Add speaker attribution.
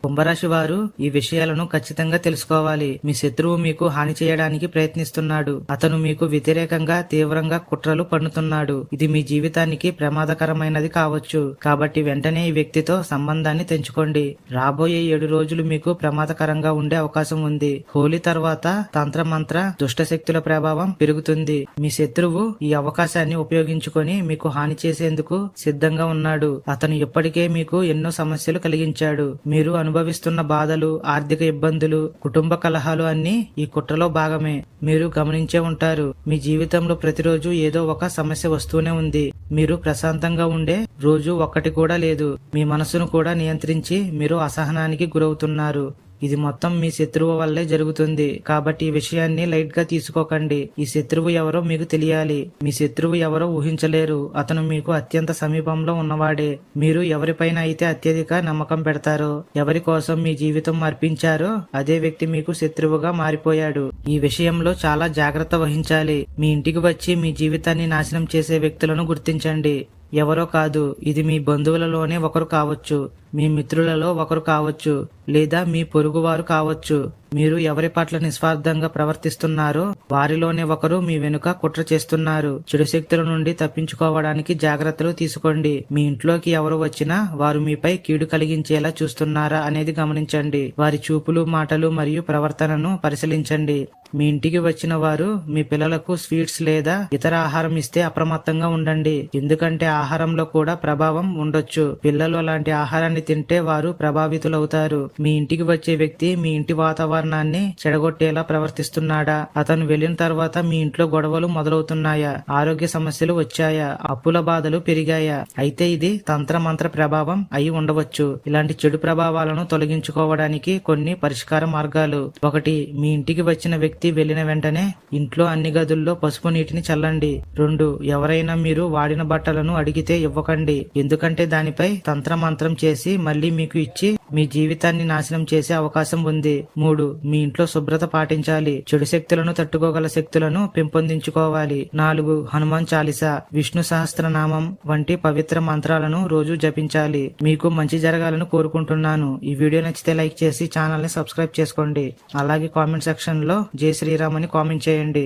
Speaker 1: కుంభరాశి వారు ఈ విషయాలను ఖచ్చితంగా తెలుసుకోవాలి. మీ శత్రువు మీకు హాని చేయడానికి ప్రయత్నిస్తున్నాడు. అతను మీకు వ్యతిరేకంగా తీవ్రంగా కుట్రలు పన్నుతున్నాడు. ఇది మీ జీవితానికి ప్రమాదకరమైనది కావచ్చు. కాబట్టి వెంటనే ఈ వ్యక్తితో సంబంధాన్ని తెంచుకోండి. రాబోయే 7 రోజులు మీకు ప్రమాదకరంగా ఉండే అవకాశం ఉంది. హోలీ తర్వాత తంత్రమంత్ర దుష్ట శక్తుల ప్రభావం పెరుగుతుంది. మీ శత్రువు ఈ అవకాశాన్ని ఉపయోగించుకొని మీకు హాని చేసేందుకు సిద్ధంగా ఉన్నాడు. అతను ఇప్పటికే మీకు ఎన్నో సమస్యలు కలిగించాడు. మీరు అనుభవిస్తున్న బాధలు, ఆర్థిక ఇబ్బందులు, కుటుంబ కలహాలు అన్ని ఈ కుట్రలో భాగమే. మీరు గమనించే ఉంటారు, మీ జీవితంలో ప్రతిరోజు ఏదో ఒక సమస్య వస్తూనే ఉంది. మీరు ప్రశాంతంగా ఉండే రోజు ఒక్కటి కూడా లేదు. మీ మనసును కూడా నియంత్రించి మీరు అసహనానికి గురవుతున్నారు. ఇది మొత్తం మీ శత్రువు వల్లే జరుగుతుంది. కాబట్టి ఈ విషయాన్ని లైట్ గా తీసుకోకండి. ఈ శత్రువు ఎవరో మీకు తెలియాలి. మీ శత్రువు ఎవరో ఊహించలేరు. అతను మీకు అత్యంత సమీపంలో ఉన్నవాడే. మీరు ఎవరిపైన అయితే అత్యధిక నమ్మకం పెడతారో, ఎవరి కోసం మీ జీవితం అర్పించారో అదే వ్యక్తి మీకు శత్రువుగా మారిపోయాడు. ఈ విషయంలో చాలా జాగ్రత్త వహించాలి. మీ ఇంటికి వచ్చి మీ జీవితాన్ని నాశనం చేసే వ్యక్తులను గుర్తించండి. ఎవరో కాదు, ఇది మీ బంధువులలోనే ఒకరు కావచ్చు, మీ మిత్రులలో ఒకరు కావచ్చు, లేదా మీ పొరుగువారు కావచ్చు. మీరు ఎవరి పట్ల నిస్వార్థంగా ప్రవర్తిస్తున్నారో వారిలోనే ఒకరు మీ వెనుక కుట్ర చేస్తున్నారు. చెడు శక్తుల నుండి తప్పించుకోవడానికి జాగ్రత్తలు తీసుకోండి. మీ ఇంట్లోకి ఎవరు వచ్చినా వారు మీపై కీడు కలిగించేలా చూస్తున్నారా అనేది గమనించండి. వారి చూపులు, మాటలు మరియు ప్రవర్తనను పరిశీలించండి. మీ ఇంటికి వచ్చిన వారు మీ పిల్లలకు స్వీట్స్ లేదా ఇతర ఆహారం ఇస్తే అప్రమత్తంగా ఉండండి. ఎందుకంటే ఆహారంలో కూడా ప్రభావం ఉండొచ్చు. పిల్లలు అలాంటి ఆహారాన్ని తింటే వారు ప్రభావితులవుతారు. మీ ఇంటికి వచ్చే వ్యక్తి మీ ఇంటి వాతావరణాన్ని చెడగొట్టేలా ప్రవర్తిస్తున్నాడా? అతను వెళ్లిన తర్వాత మీ ఇంట్లో గొడవలు మొదలవుతున్నాయా? ఆరోగ్య సమస్యలు వచ్చాయా? అప్పుల బాధలు పెరిగాయా? అయితే ఇది తంత్రమంత్ర ప్రభావం అయి ఉండవచ్చు. ఇలాంటి చెడు ప్రభావాలను తొలగించుకోవడానికి కొన్ని పరిష్కార మార్గాలు. 1. మీ ఇంటికి వచ్చిన వ్యక్తి వెళ్లిన వెంటనే ఇంట్లో అన్ని గదుల్లో పసుపు నీటిని చల్లండి. 2. ఎవరైనా మీరు వాడిన బట్టలను అడిగితే ఇవ్వకండి. ఎందుకంటే దానిపై తంత్రమంత్రం చేసి మళ్లీ మీకు ఇచ్చి మీ జీవితాన్ని నాశనం చేసే అవకాశం ఉంది. 3. మీ ఇంట్లో శుభ్రత పాటించాలి. చెడు శక్తులను తట్టుకోగల శక్తులను పెంపొందించుకోవాలి. 4. హనుమాన్ చాలీసా, విష్ణు సహస్రనామం వంటి పవిత్ర మంత్రాలను రోజు జపించాలి. మీకు మంచి జరగాలని కోరుకుంటున్నాను. ఈ వీడియో నచ్చితే లైక్ చేసి ఛానల్ ని సబ్స్క్రైబ్ చేసుకోండి. అలాగే కామెంట్ సెక్షన్ లో జై శ్రీరామ్ అని కామెంట్ చేయండి.